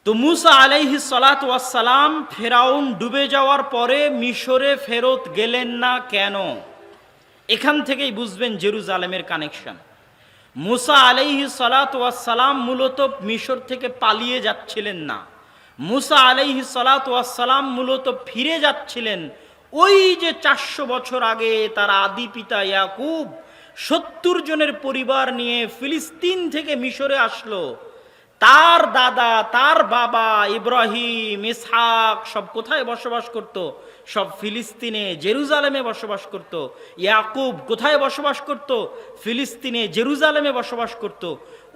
তো মুসা আলাইহিস সালাতু ওয়াস সালাম ফেরাউন ডুবে যাওয়ার পরে মিশরে ফেরত গেলেন না কেন? এখান থেকেই বুঝবেন জেরুজালেমের কানেকশন। মুসা আলাইহিস সালাতু ওয়াস সালাম মূলত মিশর থেকে পালিয়ে যাচ্ছিলেন না। মুসা আলাইহিস সালাতু ওয়াস সালাম মূলত ফিরে যাচ্ছিলেন ওই যে 400 বছর আগে তার আদি পিতা ইয়াকুব 70 জনের পরিবার নিয়ে ফিলিস্তিন থেকে মিশরে আসলো। তার দাদা, তার বাবা ইব্রাহিম, ইসহাক সব কোথায় বসবাস করত? সব ফিলিস্তিনে, জেরুজালেমে বসবাস করত। ইয়াকুব কোথায় বসবাস করত? ফিলিস্তিনে, জেরুজালেমে বসবাস করত।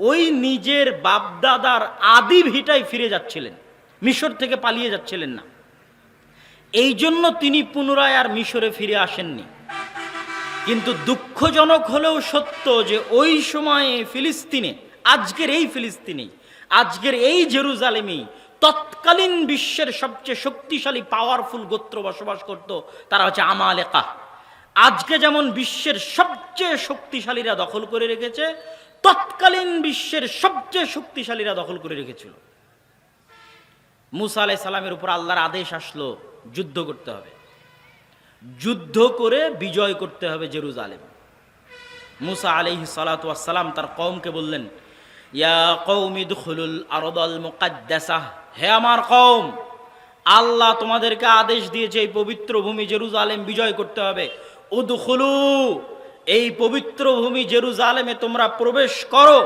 ওই নিজের বাপদাদার আদি ভিটায় ফিরে যাচ্ছিলেন, মিশর থেকে পালিয়ে যাচ্ছিলেন না। এই জন্য তিনি পুনরায় আর মিশরে ফিরে আসেননি। কিন্তু দুঃখজনক হলেও সত্য যে ওই সময়ে ফিলিস্তিনে, আজকের এই ফিলিস্তিনেই, আজকের এই জেরুজালেমেই তৎকালীন বিশ্বের সবচেয়ে শক্তিশালী পাওয়ারফুল গোত্র বসবাস করত। তারা হচ্ছে আমালেকা। আজকে যেমন বিশ্বের সবচেয়ে শক্তিশালীরা দখল করে রেখেছে, তৎকালীন বিশ্বের সবচেয়ে শক্তিশালীরা দখল করে রেখেছিল। মুসা আলাইহিস সালামের উপর আল্লাহর আদেশ আসলো, যুদ্ধ করতে হবে, যুদ্ধ করে বিজয় করতে হবে জেরুজালেম। মুসা আলাইহিস সালাতু ওয়াস সালাম তার কওমকে বললেন, ইয়া কওমি দুখুলুল আরদাল মুকাদ্দাসাহ, হে আমার কওম, আল্লাহ তোমাদেরকে আদেশ দিয়েছে এই পবিত্র ভূমি জেরুজালেম বিজয় করতে হবে। উদখুলু, এই পবিত্র ভূমি জেরুজালেমে তোমরা প্রবেশ করো।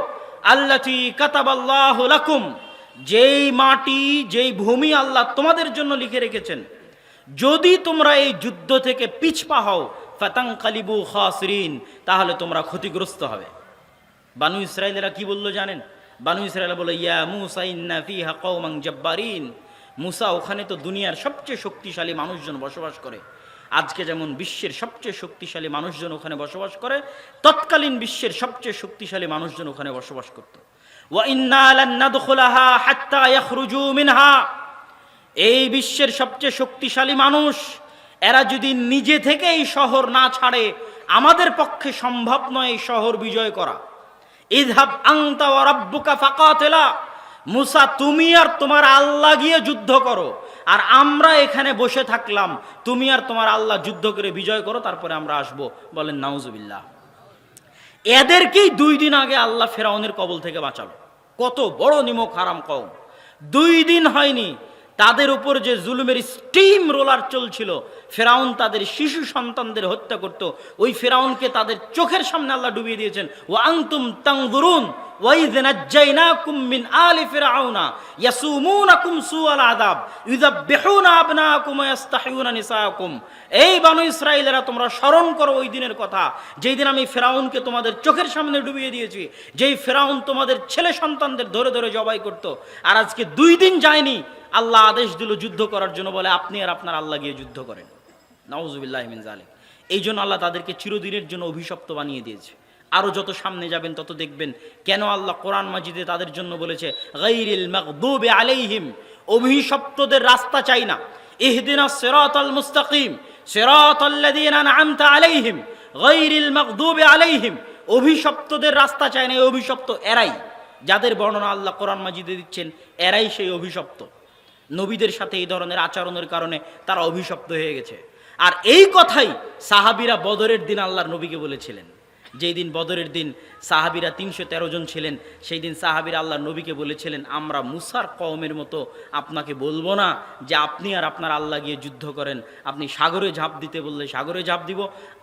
আল্লাতী কাতাবাল্লাহু লাকুম, যেই মাটি, যেই ভূমি আল্লাহ তোমাদের জন্য লিখে রেখেছেন। যদি তোমরা এই যুদ্ধ থেকে পিছপা হও, ফাতানকালিবু খাসিরিন, তাহলে তোমরা ক্ষতিগ্রস্ত হবে। বানু ইসরাইলেরা কি বললো জানেন? বানু ইসরাইল বলল, ইয়া মুসা ইন্না ফিহা কওমান জাব্বারিন, মুসা, ওখানে তো দুনিয়ার সবচেয়ে শক্তিশালী মানুষজন বসবাস করে। আজকে যেমন বিশ্বের সবচেয়ে শক্তিশালী মানুষজন ওখানে বসবাস করে, তৎকালীন বিশ্বের সবচেয়ে শক্তিশালী মানুষজন ওখানে বসবাস করত। ওয়া ইন্না লান নাদখুলাহা হাত্তা ইয়াখরুজু মিনহা, এই বিশ্বের সবচেয়ে শক্তিশালী মানুষ, এরা যদি নিজে থেকে এই শহর না ছাড়ে, আমাদের পক্ষে সম্ভব নয় এই শহর বিজয় করা। ইযহাব আনতা ওয়া রাব্বুকা ফাকাতিলা, মুসা তুমি আর তোমার আল্লাহ গিয়ে যুদ্ধ করো, আর আমরা এখানে বসে থাকলাম, তুমি আর তোমার আল্লাহ যুদ্ধ করে বিজয় করো, তারপরে আমরা আসবো। বলেন নাউজুবিল্লাহ। এদেরকেই 2 দিন আগে আল্লাহ ফেরাউনের কবল থেকে বাঁচালো। কত বড় নিমক হারাম কওম! 2 দিন হয়নি তাদের উপর যে জুলুমের স্টিম রোলার চলছিল, ফেরাউন তাদের শিশু সন্তানদের হত্যা করত, ওই ফেরাউনকে তাদের চোখের সামনে আল্লাহ ডুবিয়ে দিয়েছেন। ওয়া আনতুম তানজুরুন ওয়া ইয নাজ্জাইনাকুম মিন আলি ফিরআউনা ইয়াসুমুনাকুম সুআল আযাব ইউযাববিহুনা আবনাকুম ওয়া ইস্তাহিউনা নিসাআকুম। এই বানু ইসরাঈলেরা, তোমরা স্মরণ করো ওই দিনের কথা, যেই দিন আমি ফেরাউনকে তোমাদের চোখের সামনে ডুবিয়ে দিয়েছি, যেই ফেরাউন তোমাদের ছেলে সন্তানদের ধরে ধরে জবাই করত। আর আজকে 2 দিন যায়নি, আল্লাহ আদেশ দিল যুদ্ধ করার জন্য, বলে আপনি আর আপনার আল্লাহ গিয়ে যুদ্ধ করেন। নাউজুবিল্লাহি মিন যালিক। এই জন্য আল্লাহ তাদেরকে চিরদিনের জন্য অভিশপ্ত বানিয়ে দিয়েছে। আরো যত সামনে যাবেন তত দেখবেন কেন আল্লাহ কোরআন মাজিদে তাদের জন্য বলেছে গায়রিল মাগদুবি আলাইহিম, অভিশপ্তদের রাস্তা চাই না। ইহদিনাস সিরাতাল মুস্তাকিম সিরাতাল্লাযীনা আন'আমতা আলাইহিম গায়রিল মাগদুবি আলাইহিম, অভিশপ্তদের রাস্তা চাই না। এই অভিশপ্ত এরাই, যাদের বর্ণনা আল্লাহ কোরআন মাজিদে দিচ্ছেন, এরাই সেই অভিশপ্ত। নবীদের সাথে এই ধরনের আচরণের কারণে তারা অভিশপ্ত হয়ে গেছে। আর এই কথাই সাহাবীরা বদরের দিন আল্লাহর নবীকে বলেছিলেন। যেই দিন বদরের দিন সাহাবীরা 313 জন ছিলেন, সেই দিন সাহাবীরা আল্লাহর নবীকে বলেছিলেন, আমরা মুসার কওমের মতো আপনাকে বলবো না যে আপনি আর আপনার আল্লাহ গিয়ে যুদ্ধ করেন। আপনি সাগরে ঝাঁপ দিতে বললে সাগরে ঝাঁপ দিব,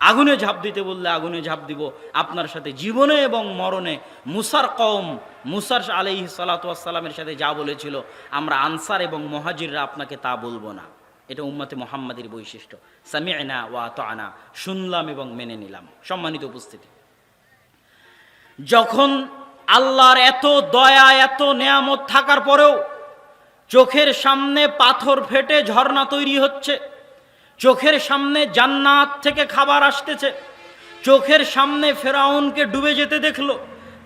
আগুনে ঝাঁপ দিতে বললে আগুনে ঝাঁপ দিব। আপনার সাথে জীবনে এবং মরণে মুসার কওম, মুসার আলাইহিস সালাতু ওয়াস সালামের সাথে যা বলেছিল, আমরা আনসার এবং মুহাজিররা আপনাকে তা বলবো না। এটা উম্মতে মুহাম্মাদের বৈশিষ্ট্য। সামি'না ওয়া আতা'না, শুনলাম এবং মেনে নিলাম। সম্মানিত উপস্থিতি, যখন আল্লাহর এত দয়া, এত নেয়ামত থাকার পরেও চোখের সামনে পাথর ফেটে ঝর্ণা তৈরি হচ্ছে, চোখের সামনে জান্নাত থেকে খাবার আসতেছে, চোখের সামনে ফেরাউনকে ডুবে যেতে দেখলো,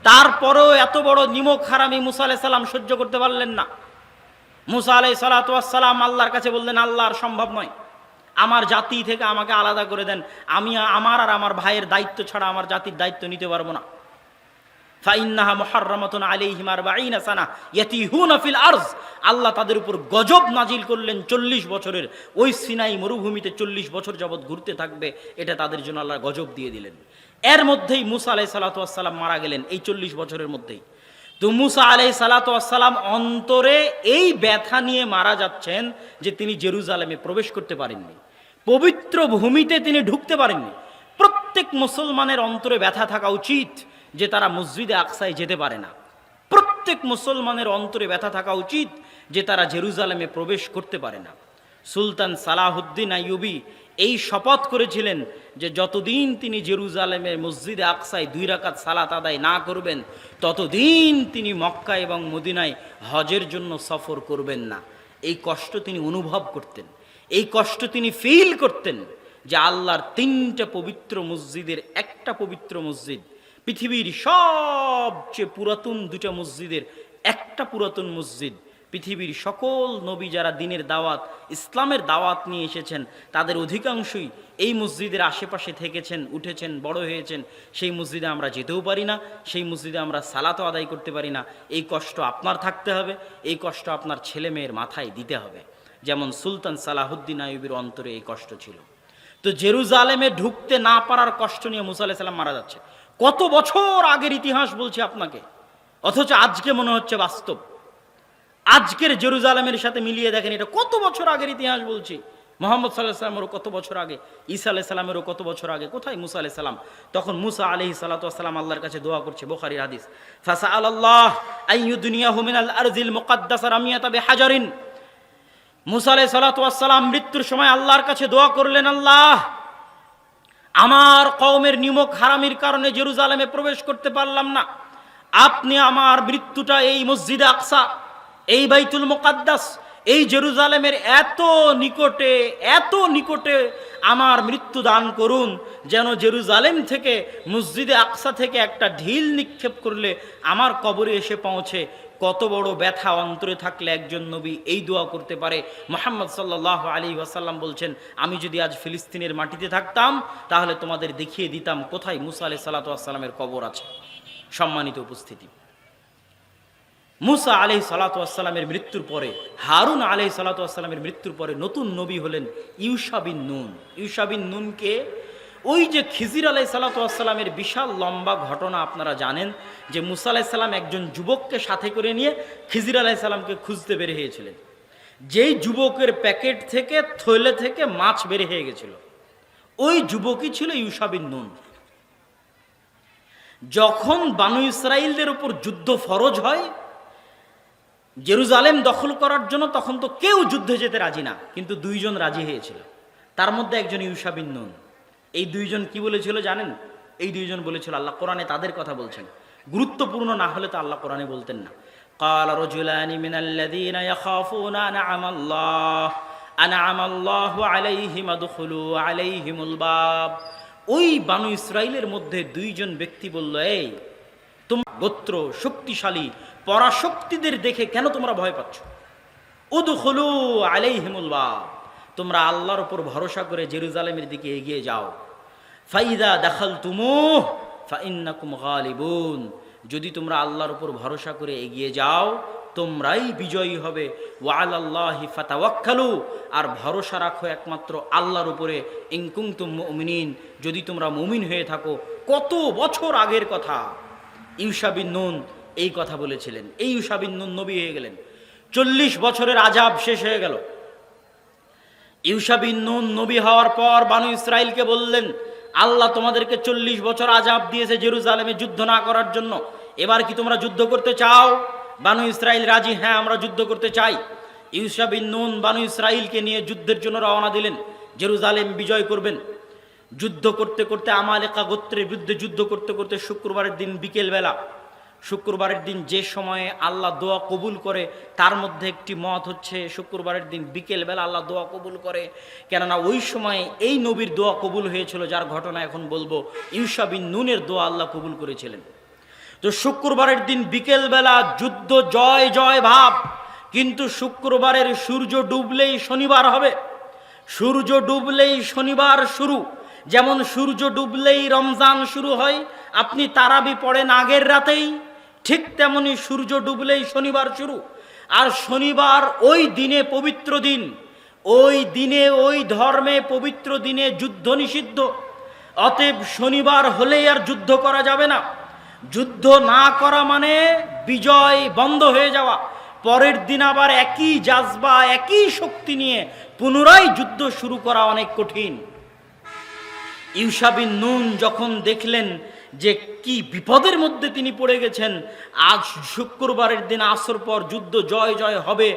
তারপরেও এত বড় নিমক হারামি মুসা আলাইহিস সালাম সহ্য করতে পারলেন না। মুসা আলাইহিস সালাতু ওয়াস সালাম আল্লাহর কাছে বললেন, আল্লাহ আর সম্ভব নয়, আমার জাতি থেকে আমাকে আলাদা করে দেন, আমি আমার আর আমার ভাইয়ের দায়িত্ব ছাড়া আমার জাতির দায়িত্ব নিতে পারবো না। ফাইন্নাহা মুহাররামাতুন আলাইহিম 40 সানা ইয়াতিহুনা ফিল আরজ, আল্লাহ তাদের উপর গজব নাজিল করলেন 40 বছরের। ওই সিনাই মরুভূমিতে 40 বছর যাবৎ ঘুরতে থাকবে, এটা তাদের জন্য আল্লাহ গজব দিয়ে দিলেন। এর মধ্যেই মুসা আলাইহিস সালাতু ওয়াস সালাম মারা গেলেন, এই 40 বছরের মধ্যেই। তো মুসা আলাইহিস সালাতু ওয়াস সালাম অন্তরে এই ব্যথা নিয়ে মারা যাচ্ছেন যে তিনি জেরুজালেমে প্রবেশ করতে পারেননি, পবিত্র ভূমিতে তিনি ঢুকতে পারেননি। প্রত্যেক মুসলমানের অন্তরে ব্যথা থাকা উচিত যে তারা মসজিদে আকসায় যেতে পারে না। প্রত্যেক মুসলমানের অন্তরে ব্যথা থাকা উচিত যে তারা জেরুজালেমে প্রবেশ করতে পারে না। সুলতান সালাহুদ্দিন আইয়ুবী এই শপথ করেছিলেন যে যতদিন তিনি জেরুজালেমের মসজিদে আকসায় 2 রাকাত সালাত আদায় না করবেন, ততদিন তিনি মক্কা এবং মদিনায় হজের জন্য সফর করবেন না। এই কষ্ট তিনি অনুভব করতেন, এই কষ্ট তিনি ফিল করতেন যে আল্লাহর 3টা পবিত্র মসজিদের একটা পবিত্র মসজিদ, পৃথিবীর সবচেয়ে পুরাতন 2টা মসজিদের একটা পুরাতন মসজিদ, পৃথিবীর সকল নবী যারা দ্বীনের দাওয়াত, ইসলামের দাওয়াত নিয়ে এসেছেন তাদের অধিকাংশই এই মসজিদের আশেপাশে থেকেছেন, উঠেছেন, বড় হয়েছেন। সেই মসজিদে আমরা যেতেও পারি না, সেই মসজিদে আমরা সালাতও আদায় করতে পারি না। এই কষ্ট আপনার থাকতে হবে, এই কষ্ট আপনার ছেলে মেয়ের মাথায় দিতে হবে, যেমন সুলতান সালাহুদ্দিন আইয়ুবীর অন্তরে এই কষ্ট ছিল। তো জেরুজালেমে ঢুকতে না পারার কষ্ট নিয়ে মুসা আলাইহিস সালাম মারা যাচ্ছে। কত বছর আগের ইতিহাস বলছি আপনাকে, অথচ আজকে মনে হচ্ছে বাস্তব। আজকের জেরুজালেমের সাথে মিলিয়ে দেখেন, এটা কত বছর আগের ইতিহাস বলছি। মুহাম্মদ সাল্লাল্লাহু আলাইহি ওয়াসাল্লামেরও কত বছর আগে, ঈসা আলাইহিস সালামেরও কত বছর আগে। কোথায় মুসা আলাইহিস সালাম? তখন মুসা আলাইহিস সালাতু ওয়াস সালাম আল্লাহর কাছে দোয়া করছে, বুখারীর হাদিস, ফাসাআলাল্লাহ আইয়ুদনিয়াহু মিনাল আরজিল মুকাদ্দাসা রামিয়াতা বিহাজারিন। মুসা আলাইহিস সালাতু ওয়াস সালাম মৃত্যুর সময় আল্লাহর কাছে দোয়া করলেন, আল্লাহ, আমার কওমের নিমক হারামির কারণে জেরুজালেমে প্রবেশ করতে পারলাম না, আপনি আমার মৃত্যুটা এই মসজিদে আকসা, এই বাইতুল মুকাদ্দাস, এই জেরুজালেমের এত নিকটে আমার মৃত্যু দান করুন, যেন জেরুজালেম থেকে মসজিদে আকসা থেকে একটা ঢিল নিক্ষেপ করলে আমার কবরে এসে পৌঁছে। কত বড় ব্যথা অন্তরে থাকলে একজন নবী এই দোয়া করতে পারে। মুহাম্মদ সাল্লাল্লাহু আলাইহি ওয়াসাল্লাম বলছেন, আমি যদি আজ ফিলিস্তিনের মাটিতে থাকতাম তাহলে তোমাদের দেখিয়ে দিতাম কোথায় মুসা আলাইহিস সালাতু ওয়াস সালামের কবর আছে। সম্মানিত উপস্থিতি, মুসা আলাইহিস সালাতু ওয়াস সালামের মৃত্যুর পরে, হারুন আলাইহিস সালাতু ওয়াস সালামের মৃত্যুর পরে নতুন নবী হলেন ইউশা বিন নুন। ইউশা বিন নুনকে ওই যে খিজির আলাইহিস সালাতু ওয়াস সালামের বিশাল লম্বা ঘটনা আপনারা জানেন, যে মুসা আলাইহিস সালাম একজন যুবককে সাথে করে নিয়ে খিজির আলাইহিস সালামকে খুঁজতে বের হয়েছিলেন। যেই যুবকের প্যাকেট থেকে, থলে থেকে মাছ বের হয়ে গেছিল, ওই যুবকই ছিল ইউশা বিন নুন। যখন বানু ইসরাইলদের উপর যুদ্ধ ফরজ হয় জেরুজালেম দখল করার জন্য, তখন তো কেউ যুদ্ধে যেতে রাজি না, কিন্তু 2 জন রাজি হয়েছিল। তার মধ্যে একজন ইউশা বিন নুন। এই 2 জন কি বলেছিল জানেন? এই 2 জন বলেছিল, আল্লাহ কোরআনে তাদের কথা বলছেন, গুরুত্বপূর্ণ না হলে তো আল্লাহ কোরআনে বলতেন না। قال رجلان من الذين يخافون أنعم الله عليهم ادخلوا عليهم الباب। ওই বানু ইসরাইলের মধ্যে 2 জন ব্যক্তি বলল, এই তোমরা গোত্র শক্তিশালী পরাশক্তিদের দেখে কেন তোমরা ভয় পাচ্ছ? উদখুলু আলাইহিমুল বাব, তোমরা আল্লাহর উপর ভরসা করে জেরুজালেমের দিকে এগিয়ে যাও। ফাইদা দাখালতুমুহ ফাইন্নাকুম গালিবুন, যদি তোমরা আল্লাহর উপর ভরসা করে এগিয়ে যাও তোমরাই বিজয়ী হবে। ওয়া আলাল্লাহি ফাতাওয়াক্কালু, আর ভরসা রাখো একমাত্র আল্লাহর উপরে। ইন কুনতুম মুমিনিন, যদি তোমরা মুমিন হয়ে থাকো। কত বছর আগের কথা। ইউশা বিন নুন এই কথা বলেছিলেন। এই ইউশা বিন নুন নবী হয়ে গেলেন। 40 বছরের আযাব শেষ হয়ে গেল। ইউশা বিন নুন নবী হওয়ার পর বানু ইসরাইলকে বললেন, আল্লাহ তোমাদেরকে 40 বছর আযাব দিয়েছে জেরুজালেমে যুদ্ধ না করার জন্য, এবার কি তোমরা যুদ্ধ করতে চাও? বানু ইসরাইল রাজি, হ্যাঁ আমরা যুদ্ধ করতে চাই। ইউশা বিন নুন বানু ইসরাইলকে নিয়ে যুদ্ধের জন্য রওনা দিলেন, জেরুজালেম বিজয় করবেন। যুদ্ধ করতে করতে আমালেকা গোত্রের বিরুদ্ধে যুদ্ধ করতে করতে শুক্রবারের দিন বিকেলবেলা, শুক্রবারের দিন যে সময়ে আল্লাহ দোয়া কবুল করে, তার মধ্যে একটি মত হচ্ছে শুক্রবারের দিন বিকেলবেলা আল্লাহ দোয়া কবুল করে। কেননা ওই সময়ে এই নবীর দোয়া কবুল হয়েছিল, যার ঘটনা এখন বলবো। ইউশা বিন নুনের দোয়া আল্লাহ কবুল করেছিলেন। তো শুক্রবারের দিন বিকেলবেলা যুদ্ধ জয় জয় ভাব, কিন্তু শুক্রবারের সূর্য ডুবলেই শনিবার হবে, সূর্য ডুবলেই শনিবার শুরু। যেমন সূর্য ডুবলেই রমজান শুরু হয়, আপনি তারাবি পড়েন আগের রাতেই, ঠিক তেমনি সূর্য ডুবলেই শনিবার শুরু। আর শনিবার ওই দিনে পবিত্র দিন, ওই দিনে ওই ধর্মে পবিত্র দিনে যুদ্ধ নিষিদ্ধ। অতএব শনিবার হলেই আর যুদ্ধ করা যাবে না। যুদ্ধ না করা মানে বিজয় বন্ধ হয়ে যাওয়া। পরের দিন আবার একই জাজবা একই শক্তি নিয়ে পুনরায় যুদ্ধ শুরু করা অনেক কঠিন। ইউশা বিন নুন যখন দেখলেন যে কি বিপদের মধ্যে তিনি পড়ে গেছেন, আজ শুক্রবারের দিন আসর পর যুদ্ধ জয় জয় হবে,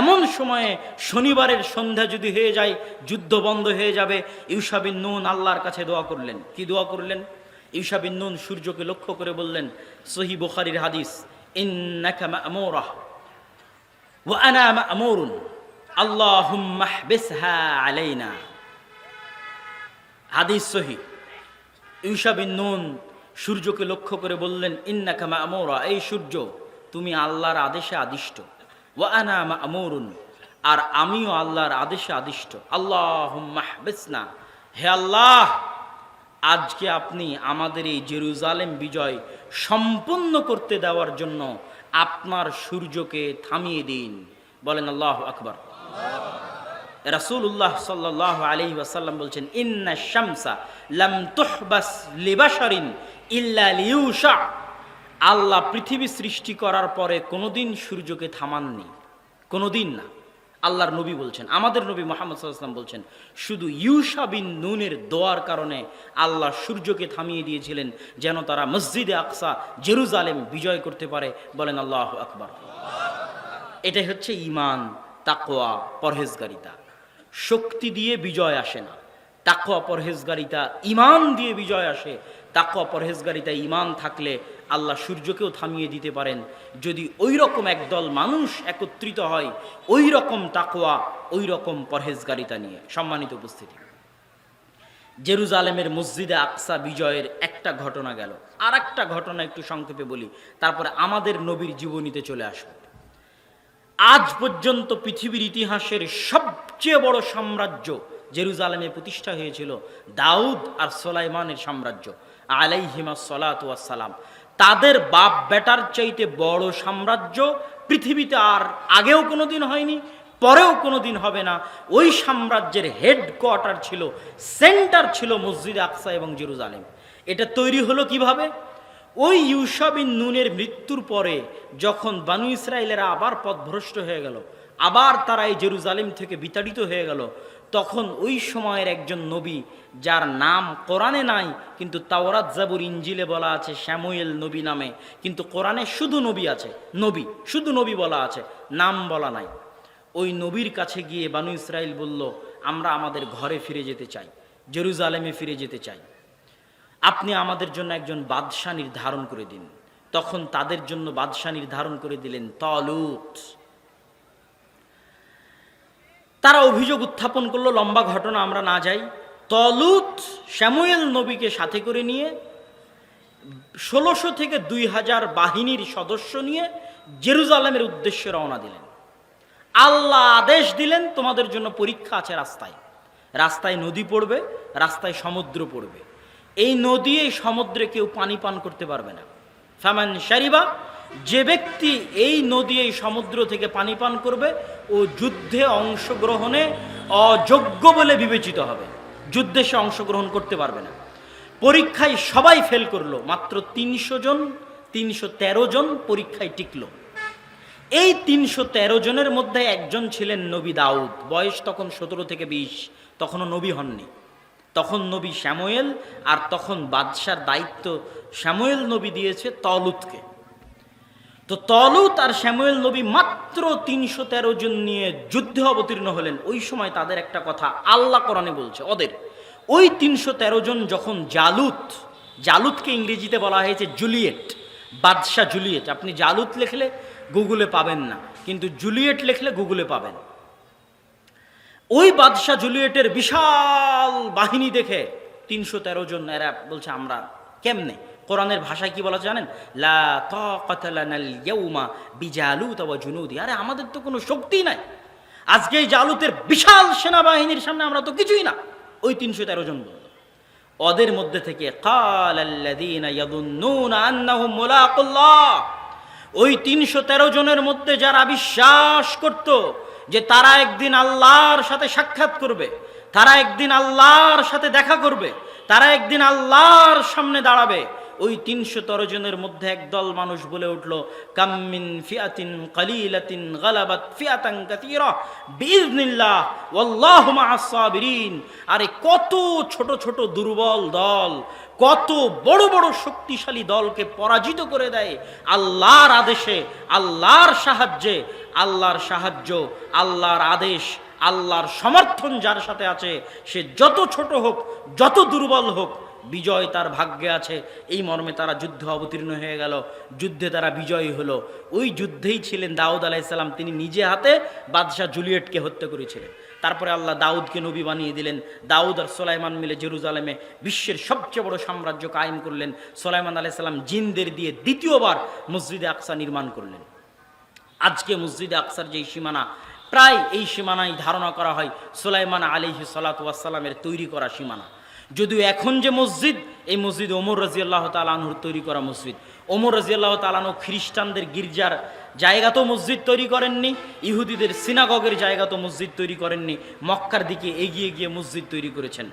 এমন সময়ে শনিবারের সন্ধ্যা যদি হয়ে যায় যুদ্ধ বন্ধ হয়ে যাবে। ইউশা বিন নুন আল্লাহর কাছে দোয়া করলেন। কি দোয়া করলেন? ইউশা বিন নুন সূর্যকে লক্ষ্য করে বললেন, সহিহ বুখারীর হাদিস, ইন্নাকা মা'মুরা ওয়া আনা মা'মুরুন আল্লাহুম্মা হবিসহা আলাইনা। হাদিস সহিহ। ইউশা বিন নুন সূর্যকে লক্ষ্য করে বললেন, ইন্নাকা মা'মুরা, এই সূর্য তুমি আল্লাহর আদেশে আদিষ্ট। ওয়া আনা মা'মুরুন, আর আমিও আল্লাহর আদেশে আদিষ্ট। আল্লাহুম্মা হবিসনা, হে আল্লাহ, আজকে আপনি আমাদের এই জেরুজালেম বিজয় সম্পূর্ণ করতে দেওয়ার জন্য আপনার সূর্যকে থামিয়ে দিন। বলেন আল্লাহু আকবার। রাসূলুল্লাহ সাল্লাল্লাহু আলাইহি ওয়াসাল্লাম বলছেন, ইন্না শামসা লাম তুহবাস লিবাশারিন ইল্লা লিউশা। আল্লাহ পৃথিবী সৃষ্টি করার পরে কোনোদিন সূর্যকে থামাননি, কোনোদিন না। আল্লাহর নবী বলছেন, আমাদের নবী মুহাম্মদ সাল্লাল্লাহু আলাইহি ওয়াসাল্লাম বলছেন, শুধু ইউশা বিন নুনের দোয়ার কারণে আল্লাহ সূর্যকে থামিয়ে দিয়েছিলেন যেন তারা মসজিদে আকসা জেরুজালেম বিজয় করতে পারে। বলেন আল্লাহু আকবার। এটাই হচ্ছে ঈমান, তাকওয়া, পরহেজগারিতা। শক্তি দিয়ে বিজয় আসে না, তাকওয়া পরহেজগারিতা ঈমান দিয়ে বিজয় আসে। তাকওয়া পরহেজগারিতা ঈমান থাকলে আল্লাহ সূর্যকেও থামিয়ে দিতে পারেন, যদি ওই রকম একদল মানুষ একত্রিত হয় ওই রকম তাকওয়া, ওই রকম পরহেজগারিতা নিয়ে। সম্মানিত উপস্থিতি, জেরুজালেমের মসজিদে আকসা বিজয়ের একটা ঘটনা গেল। আর একটা ঘটনা একটু সংক্ষেপে বলি, তারপরে আমাদের নবীর জীবনীতে চলে আসব। আজ পর্যন্ত পৃথিবীর ইতিহাসের সবচেয়ে বড় সাম্রাজ্য জেরুজালেমে প্রতিষ্ঠা হয়েছিল দাউদ আর সুলাইমানের সাম্রাজ্য আলাইহিমাস সালাতু ওয়াস সালাম। তাদের বাপ বেটার চাইতে বড় সাম্রাজ্য পৃথিবীতে আর আগেও কোনোদিন হয়নি, পরেও কোনোদিন হবে না। ওই সাম্রাজ্যের হেডকোয়ার্টার ছিল, সেন্টার ছিল মসজিদে আকসা এবং জেরুজালেম। এটা তৈরি হলো কিভাবে? ওই ইউশা বিন নুনের মৃত্যুর পরে যখন বানু ইসরায়েলেরা আবার পথভ্রষ্ট হয়ে গেল, আবার তারা এই জেরুজালেম থেকে বিতাড়িত হয়ে গেল, তখন ওই সময়ের একজন নবী, যার নাম কোরআনে নাই কিন্তু তাওরাত জাবুর ইঞ্জিলে বলা আছে শামুয়েল নবী নামে, কিন্তু কোরআনে শুধু নবী আছে, নবী শুধু নবী বলা আছে, নাম বলা নাই। ওই নবীর কাছে গিয়ে বানু ইসরায়েল বলল, আমরা আমাদের ঘরে ফিরে যেতে চাই, জেরুজালেমে ফিরে যেতে চাই, আপনি আমাদের জন্য একজন বাদশাহ নির্ধারণ করে দিন। তখন তাদের জন্য বাদশাহ নির্ধারণ করে দিলেন তালুত। তারা অভিযোগ উত্থাপন করলো, লম্বা ঘটনা আমরা না যাই। তালুত শামুয়েল নবীকে সাথে করে নিয়ে 1600 থেকে 2000 বাহিনীর সদস্য নিয়ে জেরুজালেমের উদ্দেশ্যে রওনা দিলেন। আল্লাহ আদেশ দিলেন, তোমাদের জন্য পরীক্ষা আছে। রাস্তায় রাস্তায় নদী পড়বে, রাস্তায় সমুদ্র পড়বে। এই নদী এই সমুদ্রে কেউ পানি পান করতে পারবে না। ফামান শারিবা, যে ব্যক্তি এই নদী এই সমুদ্র থেকে পানি পান করবে ও যুদ্ধে অংশগ্রহণে অযোগ্য বলে বিবেচিত হবে, যুদ্ধে সে অংশগ্রহণ করতে পারবে না। পরীক্ষায় সবাই ফেল করলো, মাত্র 313 জন পরীক্ষায় টিকলো। এই 313 জনের মধ্যে একজন ছিলেন নবী দাউদ, বয়স তখন 17 থেকে 20, তখনও নবী হননি। তখন নবী শামুয়েল, আর তখন বাদশার দায়িত্ব শামুয়েল নবী দিয়েছে তলুতকে। তো তলুত আর শামুয়েল নবী মাত্র 313 জন নিয়ে যুদ্ধে অবতীর্ণ হলেন। ওই সময় তাদের একটা কথা আল্লাহ কোরআনে বলছে, ওদের ওই 313 জন যখন জালুতকে ইংরেজিতে বলা হয়েছে জুলিয়েট, বাদশাহ জুলিয়েট। আপনি জালুত লিখলে গুগলে পাবেন না, কিন্তু জুলিয়েট লিখলে গুগলে পাবেন। ওই বাদশাহ জুলিয়েটের বিশাল বাহিনী দেখে 313 জন এরা বলছে, আমরা কেমনে, কোরআনের ভাষায় কি বলা জানেন? লা তাকাতা লানাল ইয়াউমা বিজালুত ওয়া জুনুদি। আরে আমাদের তো কোনো শক্তি নাই, আজকে এই জালুতের বিশাল সেনাবাহিনীর সামনে আমরা তো কিছুই না। ওই 313 জন বলল। ওদের মধ্যে থেকে কালাল্লাযীনা ইয়াযুন্নুনা আন্নাহুম মুলাকুল্লাহ, ওই 313 জনের মধ্যে যারা বিশ্বাস করত যে তারা একদিন আল্লাহর সাথে সাক্ষাৎ করবে, তারা একদিন আল্লাহর সাথে দেখা করবে, তারা একদিন আল্লাহর সামনে দাঁড়াবে, ওই 313 জনের মধ্যে একদল মানুষ বলে উঠল, কাম্মিন ফিয়াতিন কালিলাতিন গালাবাত ফিয়াতান কাসীরা বিইজনিল্লাহ ওয়াল্লাহু মাআস সাবিরিন। আরে কত ছোট ছোট দুর্বল দল কত বড় বড় শক্তিশালী দলকে পরাজিত করে দেয় আল্লাহর আদেশে, আল্লাহর সাহায্যে। আল্লাহর সাহায্য, আল্লাহর আদেশ, আল্লাহর সমর্থন যার সাথে আছে, সে যত ছোট হোক, যত দুর্বল হোক, বিজয় তার ভাগ্যে আছে। এই মর্মে তারা যুদ্ধে অবতীর্ণ হয়ে গেল, যুদ্ধে তারা বিজয়ী হলো। ওই যুদ্ধেই ছিলেন দাউদ আলাইহিস সালাম, তিনি নিজে হাতে বাদশাহ জুলিয়েটকে হত্যা করেছিলেন। তারপরে আল্লাহ দাউদকে নবী বানিয়ে দিলেন। দাউদ আর সুলাইমান মিলে জেরুজালেমে বিশ্বের সবচেয়ে বড় সাম্রাজ্য কায়েম করলেন। সুলাইমান আলাইহিস সালাম জিনদের দিয়ে দ্বিতীয়বার মসজিদে আকসা নির্মাণ করলেন। আজকে মসজিদে আকসার যেই সীমানা, প্রায় এই সীমানায় ধারণা করা হয় সুলাইমান আলাইহিস সালাতু ওয়াস সালামের তৈরি করা সীমানা। যদিও এখন যে মসজিদ, এই মসজিদ ওমর রাদিয়াল্লাহু তাআলা আনহুর তৈরি করা মসজিদ। ওমর রাদিয়াল্লাহু তাআলা আনহু খ্রিস্টানদের গির্জার জায়গা তো মসজিদ তৈরি করেননি, ইহুদিদের সিনাগগের জায়গা তো মসজিদ তৈরি করেননি, মক্কার দিকে এগিয়ে গিয়ে মসজিদ তৈরি করেছেন।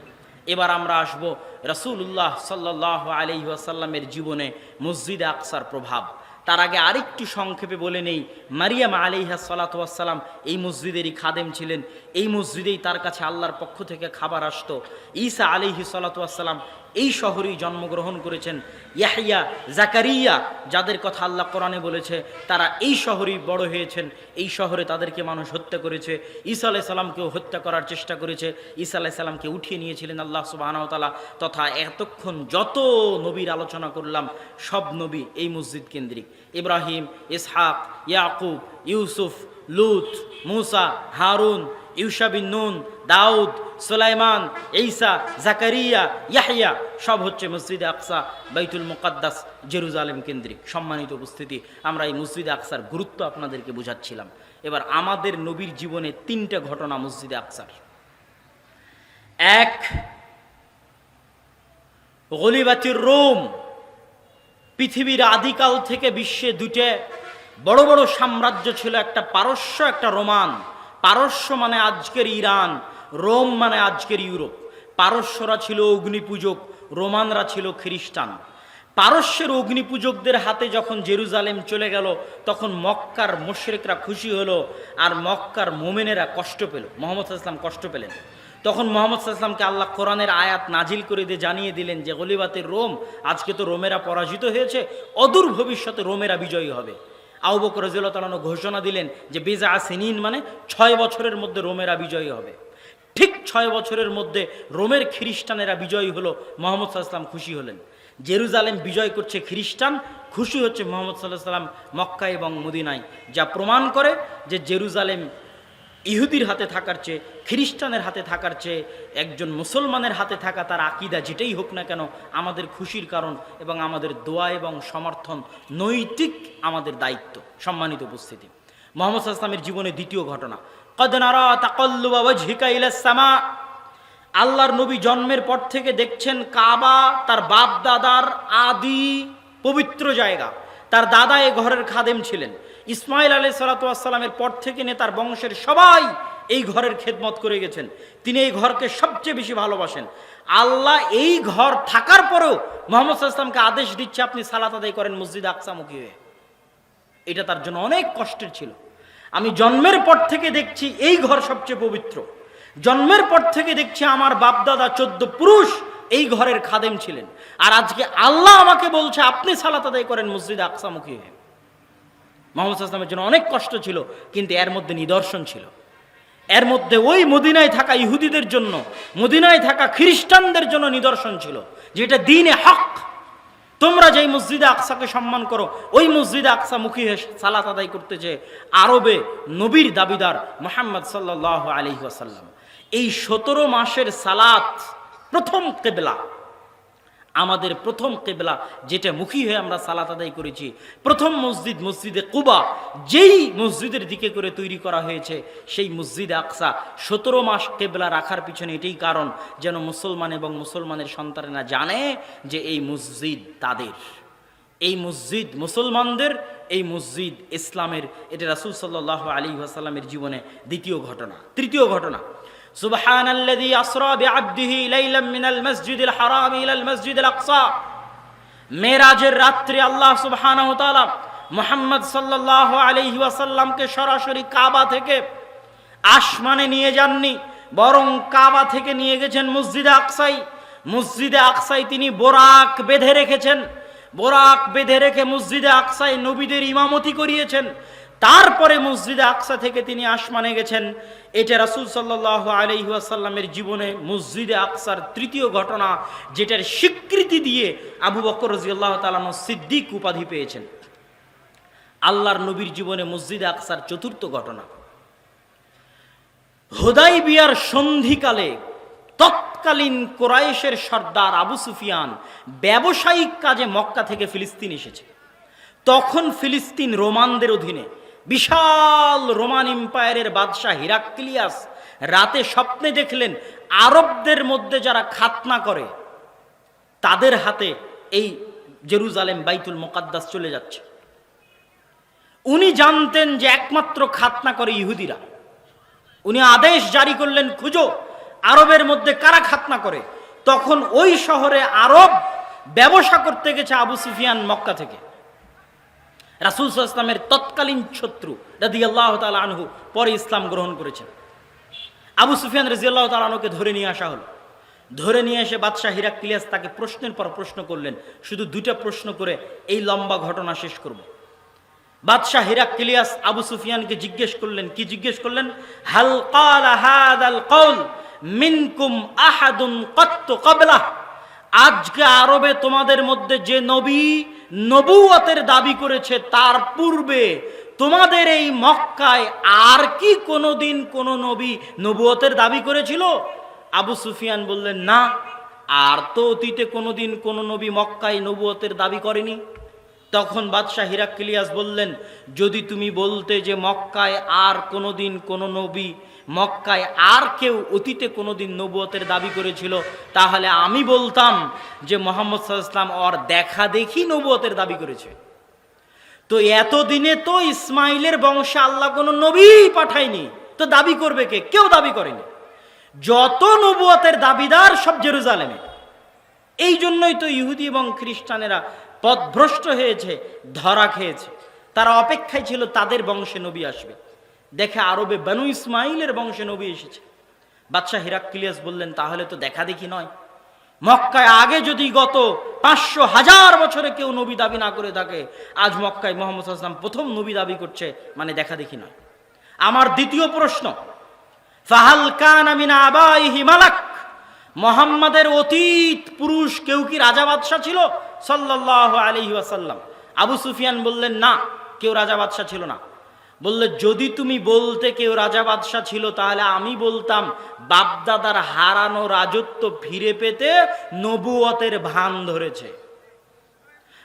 এবার আমরা আসব রাসূলুল্লাহ সাল্লাল্লাহু আলাইহি ওয়াসাল্লামের জীবনে মসজিদে আকসার প্রভাব। তার আগে আরেকটু সংক্ষেপে বলে নেই, মারিয়াম আলাইহা সালাতু ওয়াস সালাম এই মসজিদেরই খাদেম ছিলেন। এই মসজিদেই তার কাছে আল্লাহর পক্ষ থেকে খাবার আসতো। ঈসা আলাইহি সালাতু ওয়াস সালাম এই শহরেই জন্মগ্রহণ করেছেন। ইয়াহইয়া, জাকারিয়া, যাদের কথা আল্লাহ কোরআনে বলেছে, তারা এই শহরেই বড় হয়েছেন। এই শহরে তাদেরকে মানুষ হত্যা করেছে। ঈসা আলাইহিস সালামকেও হত্যা করার চেষ্টা করেছে। ঈসা আলাইহিস সালামকে উঠিয়ে নিয়েছিলেন আল্লাহ সুবহানাহু ওয়া তাআলা। তথা এতক্ষণ যত নবীর আলোচনা করলাম, সব নবী এই মসজিদ কেন্দ্রিক। ইব্রাহিম, ইসহাক, ইয়াকুব, ইউসুফ, লূত, মূসা, হারুন, ইউশা বিন নুন, দাউদ, সুলাইমান, ঈসা, জাকারিয়া, ইয়াহইয়া, সব হচ্ছে মসজিদে আকসা, বাইতুল মুকাদ্দাস, জেরুজালেম কেন্দ্রিক। সম্মানিত উপস্থিতি, আমরা এই মসজিদে আকসার গুরুত্ব আপনাদেরকে বুঝাচ্ছিলাম। এবার আমাদের নবীর জীবনে 3টে ঘটনা মসজিদে আকসার। এক, গলিবাতির রোম। পৃথিবীর আদিকাল থেকে বিশ্বে 2টে বড় বড় সাম্রাজ্য ছিল, একটা পারস্য, একটা রোমান। পারস্য মানে আজকের ইরান, রোম মানে আজকের ইউরোপ। পারস্যরা ছিল অগ্নিপূজক, রোমানরা ছিল খ্রিস্টান। পারস্যের অগ্নিপূজকদের হাতে যখন জেরুজালেম চলে গেল, তখন মক্কার মুশরিকরা খুশি হলো, আর মক্কার মোমেনেরা কষ্ট পেল, মুহাম্মদ সাল্লাল্লাহু আলাইহি ওয়াসাল্লাম কষ্ট পেলেন। তখন মুহাম্মদ সাল্লাল্লাহু আলাইহি ওয়াসাল্লামকে আল্লাহ কোরআনের আয়াত নাজিল করে দিয়ে জানিয়ে দিলেন যে গলিবাতের রোম, আজকে তো রোমেরা পরাজিত হয়েছে, অদূর ভবিষ্যতে রোমেরা বিজয়ী হবে। আবু বকর রাদিয়াল্লাহু তাআলা ঘোষণা দিলেন যে বিজা সিনিন মানে 6 বছরের মধ্যে রোমেরা বিজয়ী হবে। ঠিক 6 বছরের মধ্যে রোমের খ্রিস্টানেরা বিজয়ী হলো, মুহাম্মদ সাল্লাল্লাহু আলাইহি ওয়াসাল্লাম খুশি হলেন। জেরুজালেম বিজয় করছে খ্রিস্টান, খুশি হচ্ছে মুহাম্মদ সাল্লাল্লাহু আলাইহি ওয়াসাল্লাম মক্কা এবং মদিনায়, যা প্রমাণ করে যে জেরুজালেম ইহুদির হাতে থাকার চেয়ে, খ্রিস্টানের হাতে থাকার চেয়ে একজন মুসলমানের হাতে থাকা, তার আকীদা যেটাই হোক না কেন, আমাদের খুশির কারণ এবং আমাদের দোয়া এবং সমর্থন, নৈতিক আমাদের দায়িত্ব। সম্মানিত উপস্থিতি, মুহাম্মদ সাল্লাল্লাহু আলাইহি ওয়াসাল্লামের জীবনে দ্বিতীয় ঘটনা, কদ নারা তাকাল্লুবা ওয়াজহিকা ইলাস সামা। আল্লাহর নবী জন্মের পর থেকে দেখছেন কাবা তার বাপ দাদার আদি পবিত্র জায়গা। তার দাদা এ ঘরের খাদেম ছিলেন। ইসমাইল আলাইহিস সালাতু ওয়াস সালামের পর থেকে তার বংশের সবাই এই ঘরের খেদমত করে গেছেন। তিনি এই ঘরকে সবচেয়ে বেশি ভালোবাসেন। আল্লাহ এই ঘর থাকার পরেও মুহাম্মদ সাল্লাল্লাহু আলাইহি ওয়াসাল্লামকে আদেশ দিচ্ছে, আপনি সালাত আদায় করেন মসজিদ আকসামুখী হয়ে। এটা তার জন্য অনেক কষ্টের ছিল। আমি জন্মের পর থেকে দেখছি এই ঘর সবচেয়ে পবিত্র। জন্মের পর থেকে দেখছি আমার বাপদাদা 14 পুরুষ এই ঘরের খাদেম ছিলেন, আর আজকে আল্লাহ আমাকে বলছে আপনি সালাত আদায় করেন মসজিদ আকসামুখী হয়ে। মুহাম্মদ সাল্লাল্লাহু আলাইহি ওয়াসাল্লামের জন্য অনেক কষ্ট ছিল, কিন্তু এর মধ্যে নিদর্শন ছিল। এর মধ্যে ওই মদিনায় থাকা ইহুদিদের জন্য, মদিনায় থাকা খ্রিস্টানদের জন্য নিদর্শন ছিল, যেটা দ্বীনে হক। তোমরা যেই মসজিদে আকসাকে সম্মান করো, ওই মসজিদে আকসা মুখী হয়ে সালাত আদায় করতে চেয়ে আরবে নবীর দাবিদার মুহাম্মদ সাল্লাল্লাহু আলাইহি ওয়াসাল্লাম। এই 17 মাসের সালাত প্রথম কিবলা, আমাদের প্রথম কিবলা যেটা মুখী হয়ে আমরা সালাত আদায় করেছি, প্রথম মসজিদ মসজিদে কুবা, যেই মসজিদের দিকে করে তৈরি করা হয়েছে, সেই মসজিদে আকসা 17 মাস কিবলা রাখার পিছনে এটাই কারণ, যেন মুসলমান এবং মুসলমানের সন্তানেরা জানে যে এই মসজিদ তাদের, এই মসজিদ মুসলমানদের, এই মসজিদ ইসলামের। এটা রাসূল সাল্লাল্লাহু আলাইহি ওয়াসাল্লামের জীবনে দ্বিতীয় ঘটনা। তৃতীয় ঘটনা, সুবহানাল্লাযী আসরা বিআবদিহি লাইলাম মিনাল মাসজিদিল হারাম ইলাল মাসজিদিল আকসা। মেরাজের রাত্রে আল্লাহ সুবহানাহু ওয়া তাআলা মুহাম্মদ সাল্লাল্লাহু আলাইহি ওয়াসাল্লামকে সরাসরি কাবা থেকে আসমানে নিয়ে যাননি, বরং কাবা থেকে নিয়ে গেছেন মসজিদে আকসায়। মসজিদে আকসায় তিনি বোরাক বেঁধে রেখেছেন। বোরাক বেঁধে রেখে মসজিদে আকসায় নবীদের ইমামতি করিয়েছেন। তারপরে মসজিদে আকসা থেকে তিনি আসমানে গেছেন। এটা রাসূল সাল্লাল্লাহু আলাইহি ওয়াসাল্লামের জীবনে মসজিদে আকসার তৃতীয় ঘটনা, যেটার স্বীকৃতি দিয়ে আবু বকর রাদিয়াল্লাহু তাআলা সিদ্দিক উপাধি পেয়েছেন। আল্লাহর নবীর জীবনে মসজিদে আকসার চতুর্থ ঘটনা, হুদাইবিয়ার সন্ধিকালে তৎকালীন কুরাইশের সর্দার আবু সুফিয়ান ব্যবসায়িক কাজে মক্কা থেকে ফিলিস্তিন এসেছে। তখন ফিলিস্তিন রোমানদের অধীনে। বিশাল রোমান এম্পায়ারের বাদশাহ হিরাক্লিয়াস রাতে স্বপ্নে দেখলেন আরবদের মধ্যে যারা খাতনা করে তাদের হাতে এই জেরুজালেম বাইতুল মুকাদ্দাস চলে যাচ্ছে। উনি জানতেন যে একমাত্র খাতনা করে ইহুদিরা। উনি আদেশ জারি করলেন, খুঁজো আরবের মধ্যে কারা খাতনা করে। তখন ওই শহরে আরব ব্যবসা করতে গেছে আবু সুফিয়ান মক্কা থেকে। রাসূল সাল্লাল্লাহু আলাইহি ওয়াসাল্লামের তৎকালীন শত্রু রাদিয়াল্লাহু তাআলা আনহু পরে ইসলাম গ্রহণ করেছেন। আবু সুফিয়ান রাদিয়াল্লাহু তাআলা আনহুকে ধরে নিয়ে আসা হলো। ধরে নিয়ে এসে বাদশাহ হিরাক্লিয়াস তাকে প্রশ্নের পর প্রশ্ন করলেন। শুধু দুইটা প্রশ্ন করে এই লম্বা ঘটনা শেষ করব। বাদশাহ হিরাক্লিয়াস আবু সুফিয়ানকে জিজ্ঞেস করলেন, কি জিজ্ঞেস করলেন? হাল ক্বালা হাযাল কওল মিনকুম আহাদুন কত ক্বাবলা। আজকে আরবে তোমাদের মধ্যে যে নবী নবুয়তের দাবি করেছে তার পূর্বে তোমাদের এই মক্কায় আর কি কোনোদিন কোন নবী নবুয়তের দাবি করেছিল? আবু সুফিয়ান বললেন, না, আর তো অতীতে কোনোদিন কোন নবী মক্কায় নবুয়তের দাবি করেনি। তখন বাদশাহ হিরাক্লিয়াস বললেন, যদি তুমি বলতে যে মক্কায় আর কোনোদিন কোন নবী, মক্কায় আর কেউ অতীতে কোনোদিন নবুয়তের দাবি করেছিল, তাহলে আমি বলতাম যে মুহাম্মদ সাল্লাল্লাহু আলাইহি ওয়াসাল্লাম ওর দেখা দেখি নবুয়তের দাবি করেছে। তো এতদিনে তো ইসমাইলের বংশে আল্লাহ কোনো নবী পাঠায়নি, তো দাবি করবে কে? কেউ দাবি করেনি। যত নবুয়তের দাবিদার সব জেরুজালেমে। এই জন্যই তো ইহুদি এবং খ্রিস্টানেরা পথভ্রষ্ট হয়েছে, ধরা খেয়েছে। তারা অপেক্ষায় ছিল তাদের বংশে নবী আসবে। দেখে আরবে বনু ইসমাইলের বংশে নবী এসেছে। বাদশাহ হিরাক্লিয়াস বললেন, তাহলে তো দেখা দেখি নয়। মক্কায় আগে যদি গত 500,000 বছরে কেউ নবী দাবি না করে থাকে, আজ মক্কায় মুহাম্মদ সাল্লাল্লাহু আলাইহি ওয়াসাল্লাম প্রথম নবী দাবি করছে, মানে দেখা দেখি নয়। আমার দ্বিতীয় প্রশ্ন, ফাহাল কানা মিন আবাইহি মালাক। মুহাম্মাদের অতীত পুরুষ কেউ কি রাজা বাদশা ছিল সাল্লাল্লাহু আলাইহি ওয়াসাল্লাম? আবু সুফিয়ান বললেন, না, কেউ রাজা বাদশা ছিল না। বললে, যদি তুমি বলতে কেউ রাজা বাদশা ছিল, তাহলে আমি বলতাম বাপদাদার হারানো রাজত্ব ফিরে পেতে নবুয়তের ভান ধরেছে।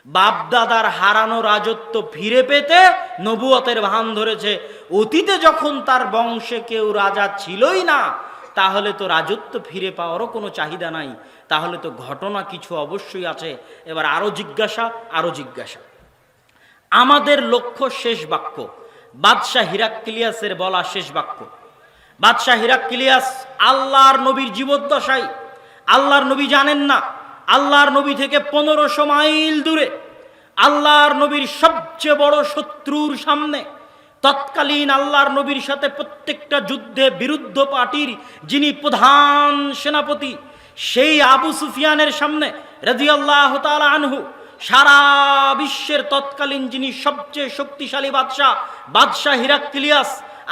বাপদাদার হারানো রাজত্ব ফিরে পেতে নবুয়তের ভান ধরেছে। অতীতে যখন তার বংশে কেউ রাজা ছিলই না, তাহলে তো রাজত্ব ফিরে পাওয়ারও কোনো চাহিদা নাই। তাহলে তো ঘটনা কিছু অবশ্যই আছে। এবার আরো জিজ্ঞাসা, আরো জিজ্ঞাসা। আমাদের লক্ষ্য শেষ বাক্য, বাদশাহ হিরাক্লিয়াসের বলা শেষ বাক্য। বাদশাহ হিরাক্লিয়াস আল্লাহর নবীর জীবদ্দশায়, আল্লাহর নবী জানেন না, আল্লাহর নবী থেকে 1500 মাইল দূরে, আল্লাহর নবীর সবচেয়ে বড় শত্রুর সামনে, তৎকালীন আল্লাহর নবীর সাথে প্রত্যেকটা যুদ্ধে বিরুদ্ধ পার্টির যিনি প্রধান সেনাপতি, সেই আবু সুফিয়ানের সামনে রাদিয়াল্লাহু তাআলা আনহু, সারা বিশ্বের তৎকালীন যিনি সবচেয়ে শক্তিশালী বাদশাহ, বাদশাহ হিরাক্লিয়াস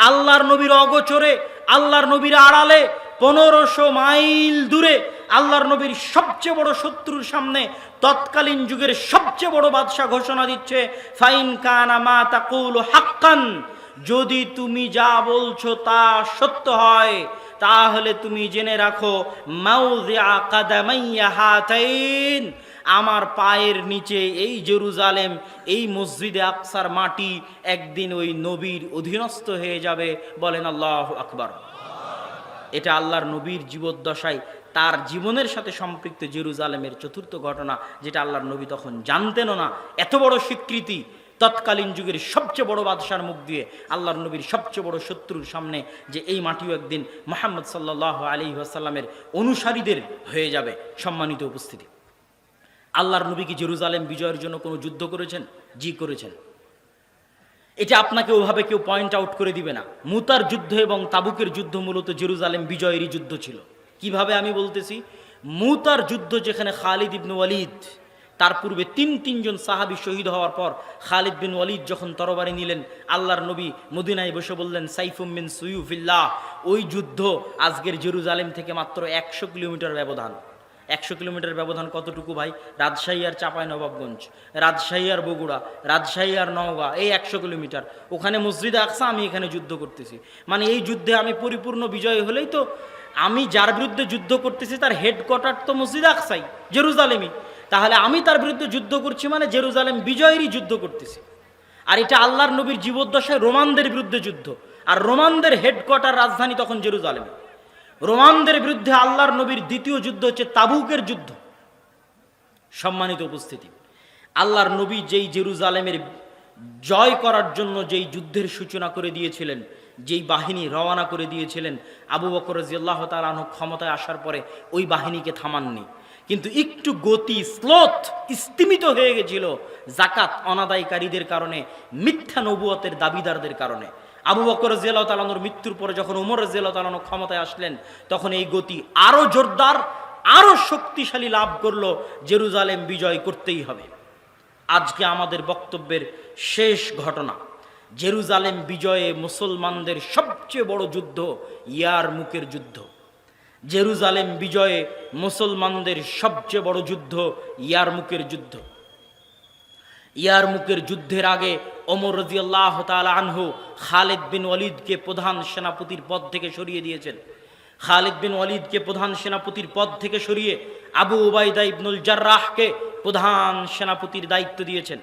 আল্লাহর নবীর অগোচরে, আল্লাহর নবীর আড়ালে 1500 মাইল দূরে আল্লাহর নবীর সবচেয়ে বড় শত্রুর সামনে তৎকালীন যুগের সবচেয়ে বড় বাদশাহ ঘোষণা দিচ্ছে, ফাইন কানা মা তাকুলু হাক্কান, যদি তুমি যা বলছো তা সত্য হয়, তাহলে তুমি জেনে রাখো মাউযিআ কাদামাইয়া হাতাইন, আমার পায়ের নিচে এই জেরুজালেম, এই মসজিদে আকসার মাটি একদিন ওই নবীর অধীনস্থ হয়ে যাবে। বলেন আল্লাহু আকবার। এটা আল্লাহর নবীর জীবদ্দশায় তার জীবনের সাথে সম্পৃক্ত জেরুজালেমের চতুর্থ ঘটনা, যেটা আল্লাহর নবী তখন জানতেনও না। এত বড় স্বীকৃতি তৎকালীন যুগের সবচেয়ে বড় বাদশার মুখ দিয়ে, আল্লাহর নবীর সবচেয়ে বড় শত্রুর সামনে, যে এই মাটিও একদিন মুহাম্মদ সাল্লাল্লাহু আলাইহি ওয়াসাল্লামের অনুসারীদের হয়ে যাবে। সম্মানিত উপস্থিতি, আল্লাহর নবী কি জেরুজালেম বিজয়ের জন্য কোনো যুদ্ধ করেছেন? জি, করেছেন। এটা আপনাকে ওভাবে কেউ পয়েন্ট আউট করে দিবে না। মুতার যুদ্ধ এবং তাবুকের যুদ্ধ মূলত জেরুজালেম বিজয়েরই যুদ্ধ ছিল। কিভাবে আমি বলতেছি, মুতার যুদ্ধ যেখানে খালিদ ইবনে ওয়ালিদ, তার পূর্বে তিনজন সাহাবী শহীদ হওয়ার পর খালিদ বিন ওয়ালিদ যখন তরবারি নিলেন, আল্লাহর নবী মদিনায় বসে বললেন সাইফুম মিন সুয়ুফিল্লাহ। ওই যুদ্ধ আজকের জেরুজালেম থেকে মাত্র 100 কিলোমিটার ব্যবধান। 100 কিলোমিটার ব্যবধান কতটুকু ভাই? রাজশাহী আর চাঁপাইনবাবগঞ্জ, রাজশাহী আর বগুড়া, রাজশাহী আর নওগাঁ, এই 100 কিলোমিটার। ওখানে মসজিদে আকসা, আমি এখানে যুদ্ধ করতেছি। মানে এই যুদ্ধে আমি পরিপূর্ণ বিজয় হলেই তো, আমি যার বিরুদ্ধে যুদ্ধ করতেছি তার হেডকোয়ার্টার তো মসজিদে আকসাই, জেরুজালেমই। তাহলে আমি তার বিরুদ্ধে যুদ্ধ করছি মানে জেরুজালেম বিজয়েরই যুদ্ধ করতেছি। আর এটা আল্লাহর নবীর জীবদ্দশায় রোমানদের বিরুদ্ধে যুদ্ধ, আর রোমানদের হেডকোয়ার্টার রাজধানী তখন জেরুজালেমে। রোমানদের বিরুদ্ধে আল্লাহর নবীর দ্বিতীয় যুদ্ধ হচ্ছে তাবুকের যুদ্ধ। সম্মানিত উপস্থিতি, আল্লাহর নবী যেই জেরুজালেমের জয় করার জন্য যেই যুদ্ধের সূচনা করে দিয়েছিলেন, যেই বাহিনী রওনা করে দিয়েছিলেন, আবু বকর রাদিয়াল্লাহু তাআলা আনহু ক্ষমতায় আসার পরে ওই বাহিনীকে থামাননি, কিন্তু একটু গতি স্তিমিত হয়ে গেছিল যাকাত অনাদায়কারীদের কারণে, মিথ্যা নবুয়তের দাবিদারদের কারণে। আবু বকর রাদিয়াল্লাহু তাআলা আনহুর মৃত্যুর পরে যখন ওমর রাদিয়াল্লাহু তাআলা আনহু ক্ষমতায় আসলেন, তখন এই গতি আরো জোরদার, আরো শক্তিশালী লাভ করলো। জেরুজালেম বিজয় করতেই হবে। আজকে আমাদের বক্তব্যের শেষ ঘটনা, জেরুজালেম বিজয়ে মুসলমানদের সবচেয়ে বড় যুদ্ধ ইয়ারমুকের যুদ্ধ। জেরুজালেম বিজয়ে মুসলমানদের সবচেয়ে বড় যুদ্ধ ইয়ারমুকের যুদ্ধ। ইয়ারমুকের যুদ্ধের আগে ওমর রাদিয়াল্লাহু তাআলা আনহু খালিদ বিন ওয়ালিদকে প্রধান সেনাপতির পদ থেকে সরিয়ে দিয়েছেন। খালিদ বিন ওয়ালিদকে প্রধান সেনাপতির পদ থেকে সরিয়ে আবু উবাইদা ইবনুল জাররাহকে প্রধান সেনাপতির দায়িত্ব দিয়েছেন।